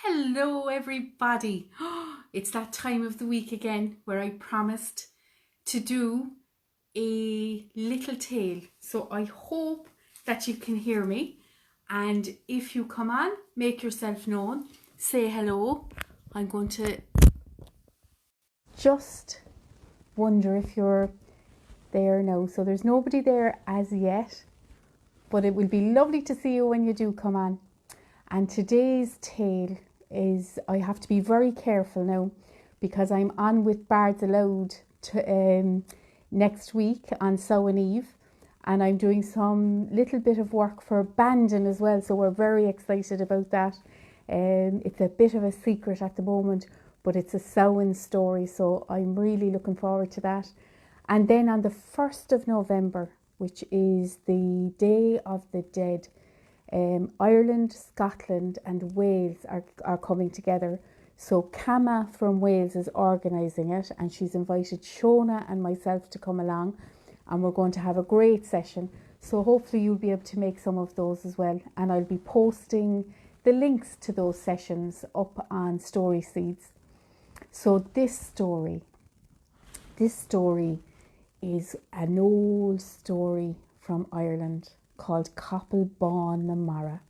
Hello, everybody. It's that time of the week again where I promised to do a little tale. So I hope that you can hear me. And if you come on, make yourself known, say hello. I'm going to just wonder if you're there now. So there's nobody there as yet, but it will be lovely to see you when you do come on. And today's tale is, I have to be very careful now because I'm on with Bards Aloud next week on Samhain Eve, and I'm doing some little bit of work for Bandon as well, so we're very excited about that. It's a bit of a secret at the moment, but it's a Samhain story, so I'm really looking forward to that. And then on the 1st of November, which is the Day of the Dead, Ireland, Scotland and Wales are coming together. So Capall from Wales is organising it, and she's invited Shona and myself to come along, and we're going to have a great session. So hopefully you'll be able to make some of those as well, and I'll be posting the links to those sessions up on Story Seeds. So this story is an old story from Ireland called Capall na Mara.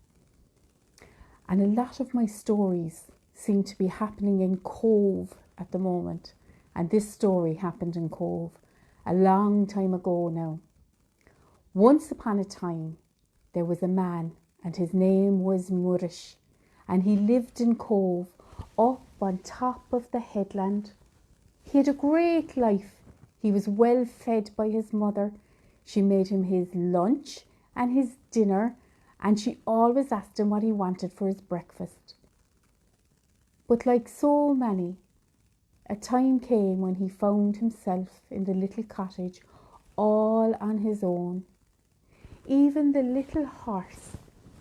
And a lot of my stories seem to be happening in Cove at the moment. And this story happened in Cove a long time ago now. Once upon a time, there was a man, and his name was Murish, and he lived in Cove up on top of the headland. He had a great life. He was well fed by his mother. She made him his lunch and his dinner, and she always asked him what he wanted for his breakfast. But like so many, a time came when he found himself in the little cottage all on his own. Even the little horse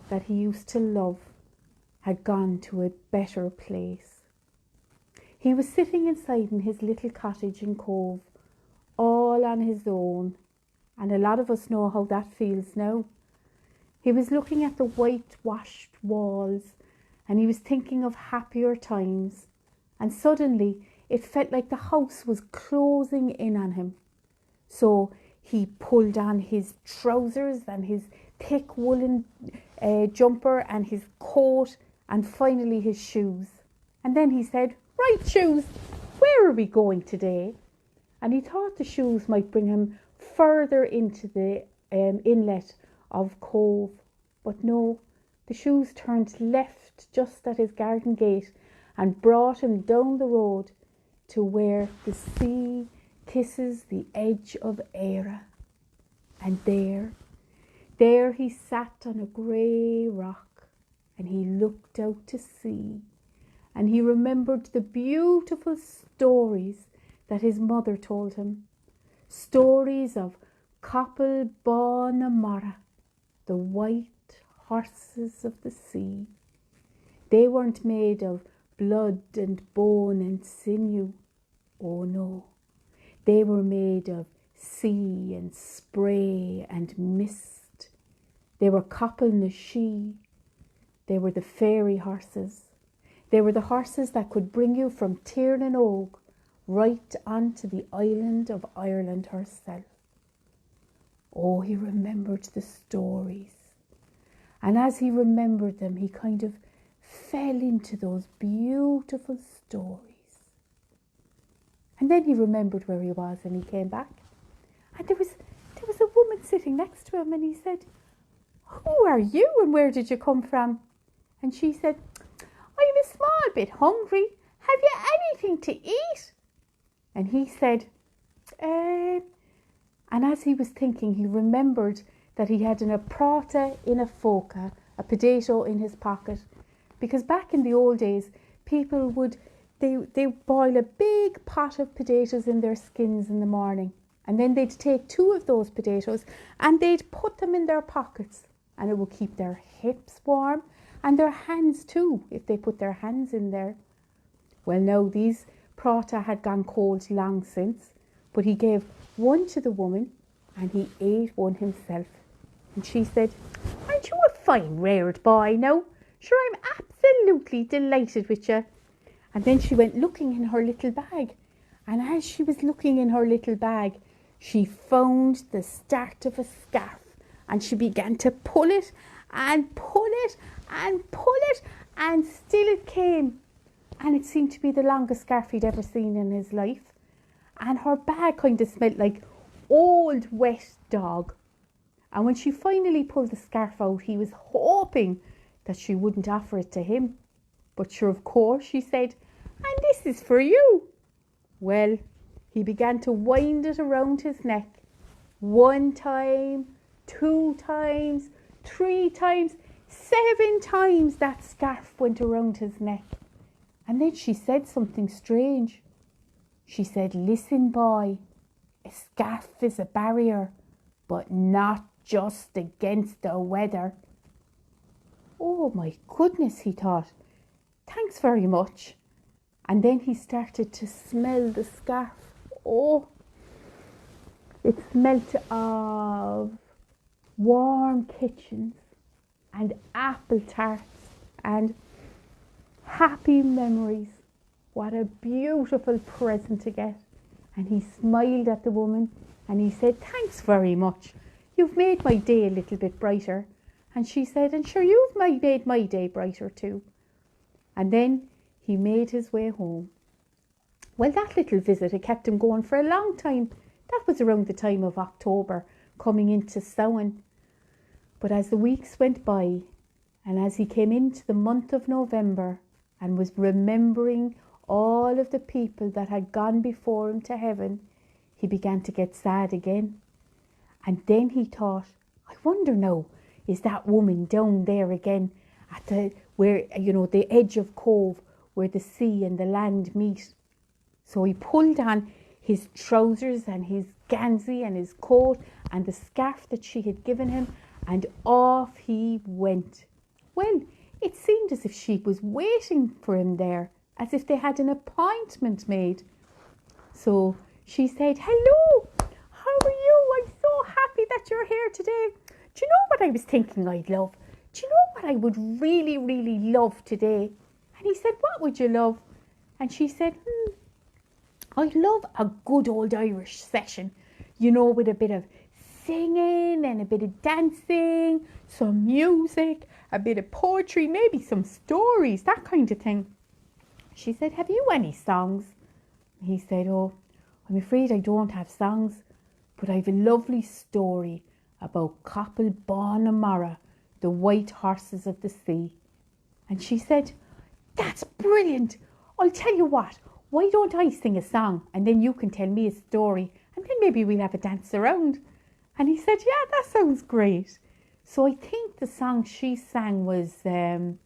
that he used to love had gone to a better place. He was sitting inside in his little cottage in Cove, all on his own, and a lot of us know how that feels now. He was looking at the whitewashed walls, and he was thinking of happier times, and suddenly it felt like the house was closing in on him. So he pulled on his trousers and his thick woolen jumper and his coat, and finally his shoes. And then he said, "Right, shoes, where are we going today?" And he thought the shoes might bring him further into the inlet of Cove. But no, the shoes turned left just at his garden gate and brought him down the road to where the sea kisses the edge of Era. And there he sat on a grey rock, and he looked out to sea, and he remembered the beautiful stories that his mother told him. Stories of Capall na Mara, the white horses of the sea. They weren't made of blood and bone and sinew. Oh no, they were made of sea and spray and mist. They were Capall na She. They were the fairy horses. They were the horses that could bring you from Tirnan Og right onto the island of Ireland herself. Oh, he remembered the stories. And as he remembered them, he kind of fell into those beautiful stories. And then he remembered where he was, and he came back. And there was a woman sitting next to him, and he said, "Who are you, and where did you come from?" And she said, "I'm a small bit hungry. Have you anything to eat?" And he said, And as he was thinking, he remembered that he had a prata in a foca, a potato in his pocket. Because back in the old days, people would, they boil a big pot of potatoes in their skins in the morning. And then they'd take 2 of those potatoes and they'd put them in their pockets. And it would keep their hips warm and their hands too, if they put their hands in there. Well, now these prata had gone cold long since, but he gave one to the woman and he ate one himself. And she said, "Aren't you a fine reared boy now? Sure, I'm absolutely delighted with you. And then she went looking in her little bag. And as she was looking in her little bag, she found the start of a scarf. And she began to pull it and pull it and pull it. And still it came. And it seemed to be the longest scarf he'd ever seen in his life. And her bag kind of smelled like old wet dog. And when she finally pulled the scarf out, he was hoping that she wouldn't offer it to him. But sure, of course, she said, and this is for you. Well, he began to wind it around his neck. 1 time, 2 times, 3 times, 7 times that scarf went around his neck. And then she said something strange. She said, listen, boy, a scarf is a barrier, but not just against the weather. Oh my goodness, he thought. Thanks very much. And then he started to smell the scarf. Oh, it smelt of warm kitchens and apple tarts and happy memories. What a beautiful present to get. And he smiled at the woman and he said, thanks very much. You've made my day a little bit brighter. And she said, and sure, you've made my day brighter too. And then he made his way home. Well, that little visit had kept him going for a long time. That was around the time of October, coming into Samhain. But as the weeks went by, and as he came into the month of November and was remembering all of the people that had gone before him to heaven, he began to get sad again. And then he thought, I wonder now, is that woman down there again at the edge of Cove where the sea and the land meet? So he pulled on his trousers and his gansey and his coat and the scarf that she had given him, and off he went. Well, it seemed as if she was waiting for him there, as if they had an appointment made. So she said, hello, how are you? I'm so happy that you're here today. Do you know what I was thinking I'd love? Do you know what I would really, really love today? And he said, what would you love? And she said, I'd love a good old Irish session, with a bit of singing and a bit of dancing, some music, a bit of poetry, maybe some stories, that kind of thing. She said, have you any songs? He said, oh, I'm afraid I don't have songs, but I've a lovely story about Capall, the white horses of the sea. And she said, that's brilliant. I'll tell you what, why don't I sing a song and then you can tell me a story and then maybe we'll have a dance around. And he said, yeah, that sounds great. So I think the song she sang was Trasna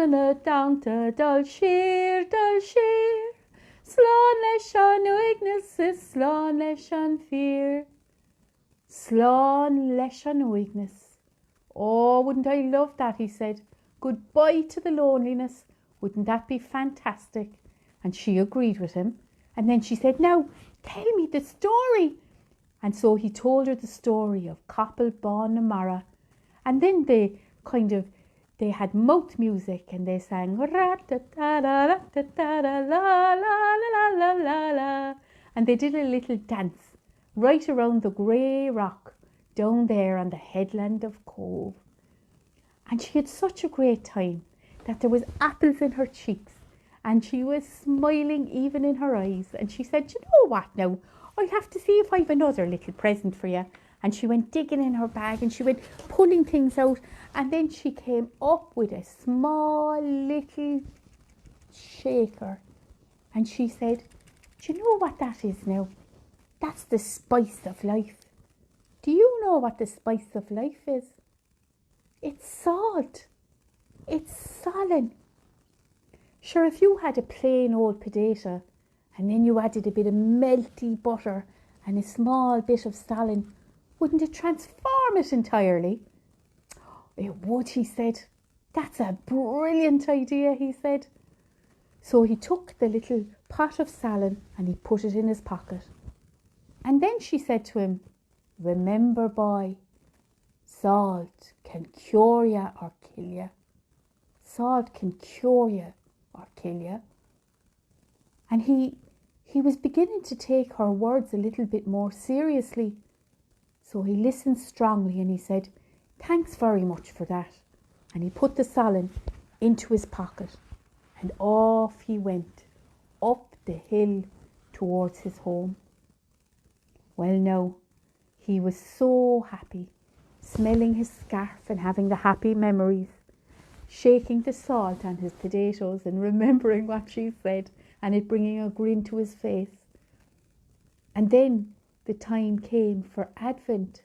na downta dul shir, Slán leis an uignas is slán leis an fear. Slán leis an uignas. Oh, wouldn't I love that, he said. Goodbye to the loneliness. Wouldn't that be fantastic? And she agreed with him. And then she said, now, tell me the story. And so he told her the story of Capall and then they had mouth music and they sang and they did a little dance right around the grey rock down there on the headland of Cove. And she had such a great time that there was apples in her cheeks and she was smiling even in her eyes. And she said, you know what now? I'll have to see if I've another little present for you. And she went digging in her bag and she went pulling things out. And then she came up with a small little shaker. And she said, do you know what that is now? That's the spice of life. Do you know what the spice of life is? It's salt. It's salin. Sure, if you had a plain old potato and then you added a bit of melty butter and a small bit of salin, wouldn't it transform it entirely? It would, he said. That's a brilliant idea, he said. So he took the little pot of salin and he put it in his pocket. And then she said to him, remember, boy, salt can cure you or kill you. salt can cure you or kill you. And he was beginning to take her words a little bit more seriously. So he listened strongly and he said, "Thanks very much for that." And he put the solan into his pocket and off he went up the hill towards his home. Well, now, he was so happy, smelling his scarf and having the happy memories, shaking the salt on his potatoes and remembering what she said, and it bringing a grin to his face. And then the time came for Advent.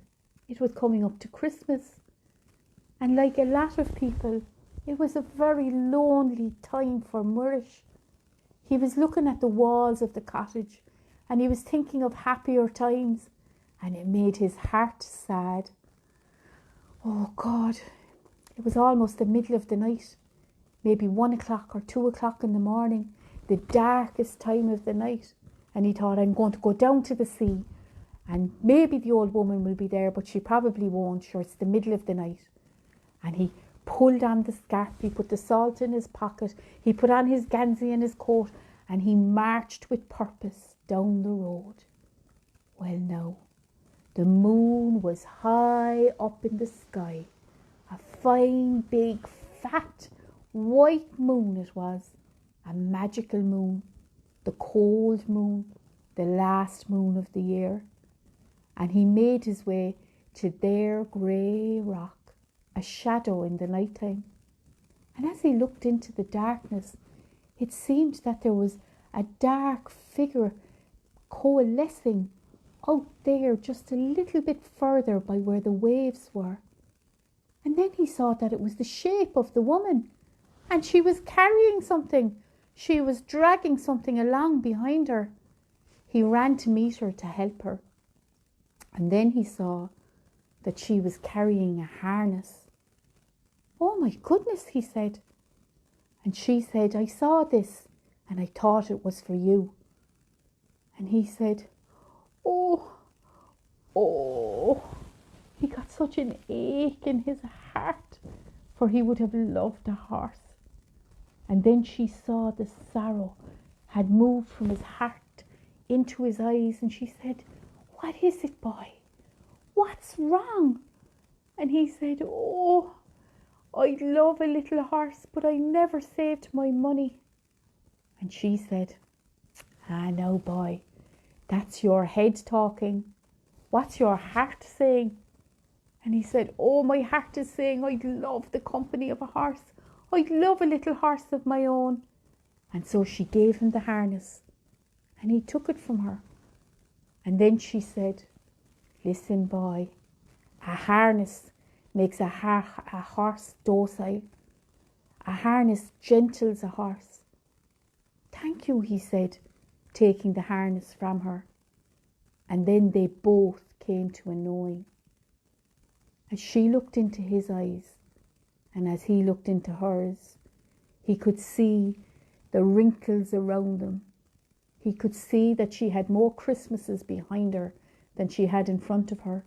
It was coming up to Christmas. And like a lot of people, it was a very lonely time for Murish. He was looking at the walls of the cottage and he was thinking of happier times, and it made his heart sad. Oh God, it was almost the middle of the night, maybe 1 o'clock or 2 o'clock in the morning, the darkest time of the night. And he thought, I'm going to go down to the sea and maybe the old woman will be there, but she probably won't. Sure, it's the middle of the night. And he pulled on the scarf, he put the salt in his pocket, he put on his gansy and his coat, and he marched with purpose down the road. Well, now, the moon was high up in the sky, a fine, big, fat, white moon it was, a magical moon, the cold moon, the last moon of the year. And he made his way to their grey rock, a shadow in the night time. And as he looked into the darkness, it seemed that there was a dark figure coalescing out there just a little bit further by where the waves were. And then he saw that it was the shape of the woman, and she was carrying something. She was dragging something along behind her. He ran to meet her to help her. And then he saw that she was carrying a harness. "Oh my goodness," he said. And she said, "I saw this and I thought it was for you." And he said, oh. He got such an ache in his heart, for he would have loved a horse. And then she saw the sorrow had moved from his heart into his eyes, and she said, "What is it, boy? What's wrong?" And he said, "Oh, I'd love a little horse, but I never saved my money." And she said, "Ah, no, boy, that's your head talking. What's your heart saying?" And he said, "Oh, my heart is saying I'd love the company of a horse. I'd love a little horse of my own." And so she gave him the harness, and he took it from her. And then she said, "Listen, boy, a harness makes a horse docile. A harness gentles a horse." "Thank you," he said, taking the harness from her. And then they both came to a knowing. As she looked into his eyes, and as he looked into hers, he could see the wrinkles around them. He could see that she had more Christmases behind her than she had in front of her.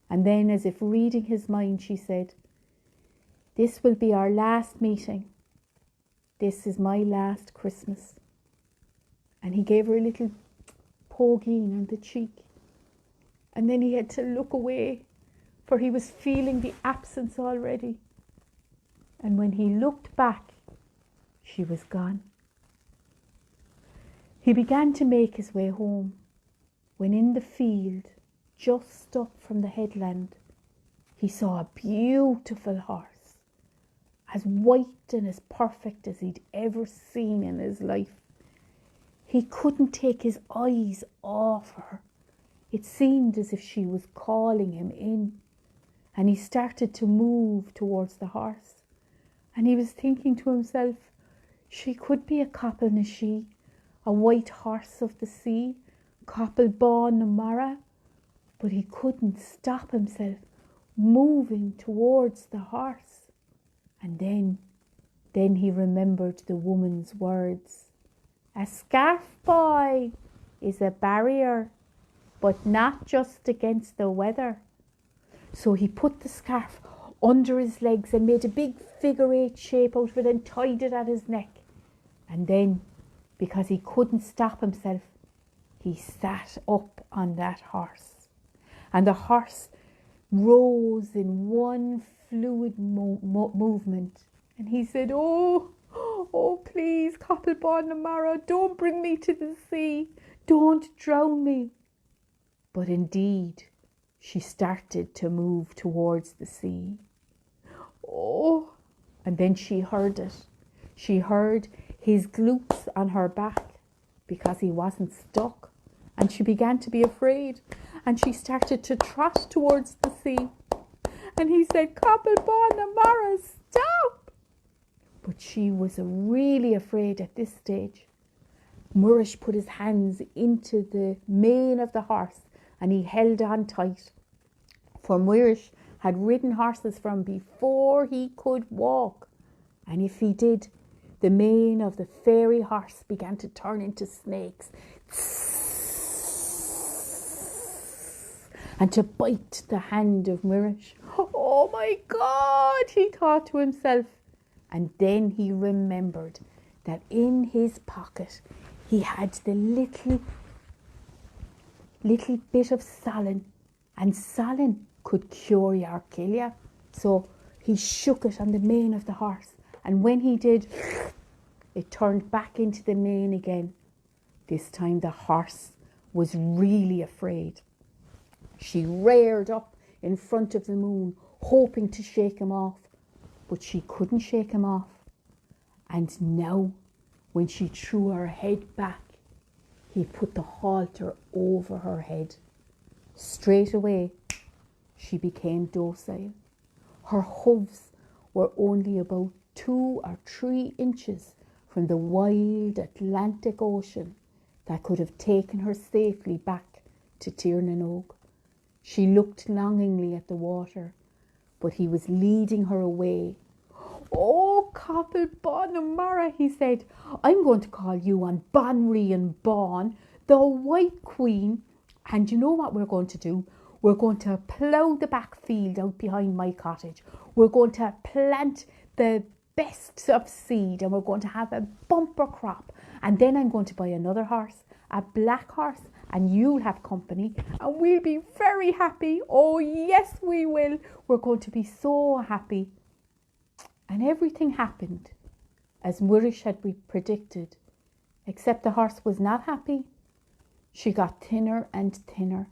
And then, as if reading his mind, she said, "This will be our last meeting. This is my last Christmas." And he gave her a little poking on the cheek. And then he had to look away, for he was feeling the absence already. And when he looked back, she was gone. He began to make his way home, when in the field, just up from the headland, he saw a beautiful horse, as white and as perfect as he'd ever seen in his life. He couldn't take his eyes off her. It seemed as if she was calling him in, and he started to move towards the horse. And he was thinking to himself, she could be a Capall na she, a white horse of the sea, Capall Bán na Mara. But he couldn't stop himself moving towards the horse. And then he remembered the woman's words. "A scarf, boy, is a barrier, but not just against the weather." So he put the scarf under his legs and made a big figure 8 shape out of it and tied it at his neck. And then, because he couldn't stop himself, he sat up on that horse. And the horse rose in one fluid movement. And he said, oh, please, Capall Bán na Mara, don't bring me to the sea. Don't drown me. But indeed, she started to move towards the sea. Oh, and then she heard it. She heard his glutes on her back because he wasn't stuck. And she began to be afraid. And she started to trot towards the sea. And he said, Capall Bán na Mara, stop! But she was really afraid at this stage. Murish put his hands into the mane of the horse and he held on tight. For Murish had ridden horses from before he could walk. And if he did, the mane of the fairy horse began to turn into snakes and to bite the hand of Murish. Oh my God, he thought to himself. And then he remembered that in his pocket he had the little bit of Solin, and Solin could cure you or kill you. So he shook it on the mane of the horse, and when he did, it turned back into the mane again. This time the horse was really afraid. She reared up in front of the moon, hoping to shake him off, but she couldn't shake him off. And now, when she threw her head back, he put the halter over her head. Straight away, she became docile. Her hooves were only about 2 or 3 inches from the wild Atlantic Ocean that could have taken her safely back to Tír na nÓg. She looked longingly at the water, but he was leading her away. Oh, Capall Bán na Mara, he said, I'm going to call you on Banri Bán, the White Queen, and you know what we're going to do? We're going to plough the back field out behind my cottage. We're going to plant the best of seed and we're going to have a bumper crop. And then I'm going to buy another horse, a black horse, and you'll have company and we'll be very happy. Oh, yes, we will. We're going to be so happy. And everything happened as Murish had predicted, except the horse was not happy. She got thinner and thinner,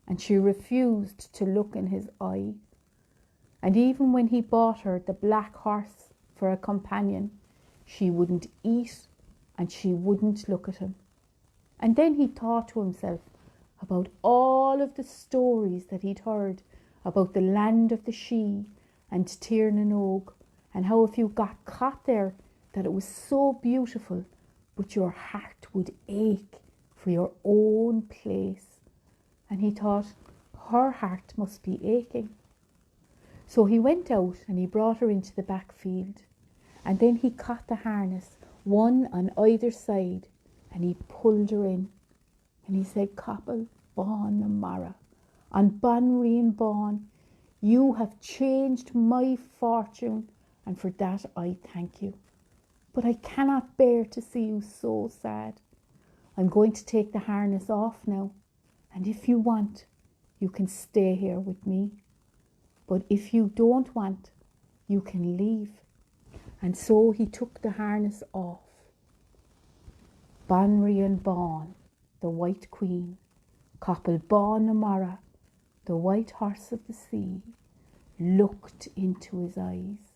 and she refused to look in his eye. And even when he bought her the black horse for a companion, she wouldn't eat and she wouldn't look at him. And then he thought to himself about all of the stories that he'd heard about the land of the She and Tír na nÓg, and how if you got caught there, that it was so beautiful, but your heart would ache for your own place. And he thought, her heart must be aching. So he went out and he brought her into the back field. And then he caught the harness, one on either side, and he pulled her in. And he said, Capall Bán na Mara, on Banri Bán, you have changed my fortune, and for that I thank you. But I cannot bear to see you so sad. I'm going to take the harness off now, and if you want, you can stay here with me. But if you don't want, you can leave. And so he took the harness off. Banri Bán, the White Queen, Capall Bán na Mara, the white horse of the sea, looked into his eyes.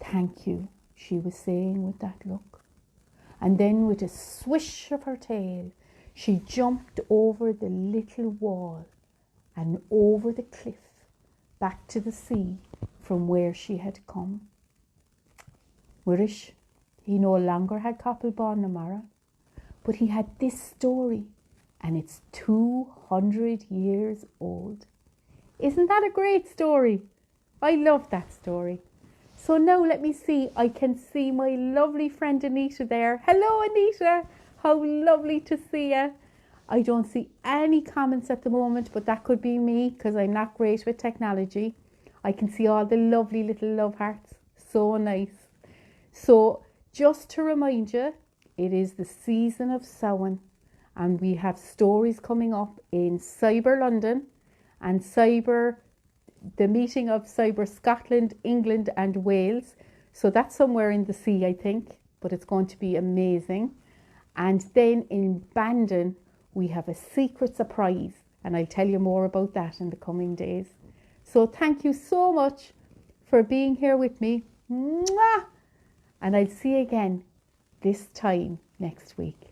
Thank you, she was saying with that look. And then with a swish of her tail, she jumped over the little wall and over the cliff back to the sea from where she had come. Murish, he no longer had Capall Bán na Mara, but he had this story, and it's 200 years old. Isn't that a great story? I love that story. So now let me see, I can see my lovely friend Anita there. Hello Anita, how lovely to see you. I don't see any comments at the moment, but that could be me because I'm not great with technology. I can see all the lovely little love hearts. So nice. So just to remind you, it is the season of Samhain, and we have stories coming up in Cyber London and the meeting of Cyber Scotland, England and Wales. So that's somewhere in the sea, I think, but it's going to be amazing. And then in Bandon, we have a secret surprise, and I'll tell you more about that in the coming days. So thank you so much for being here with me. Mwah! And I'll see you again this time next week.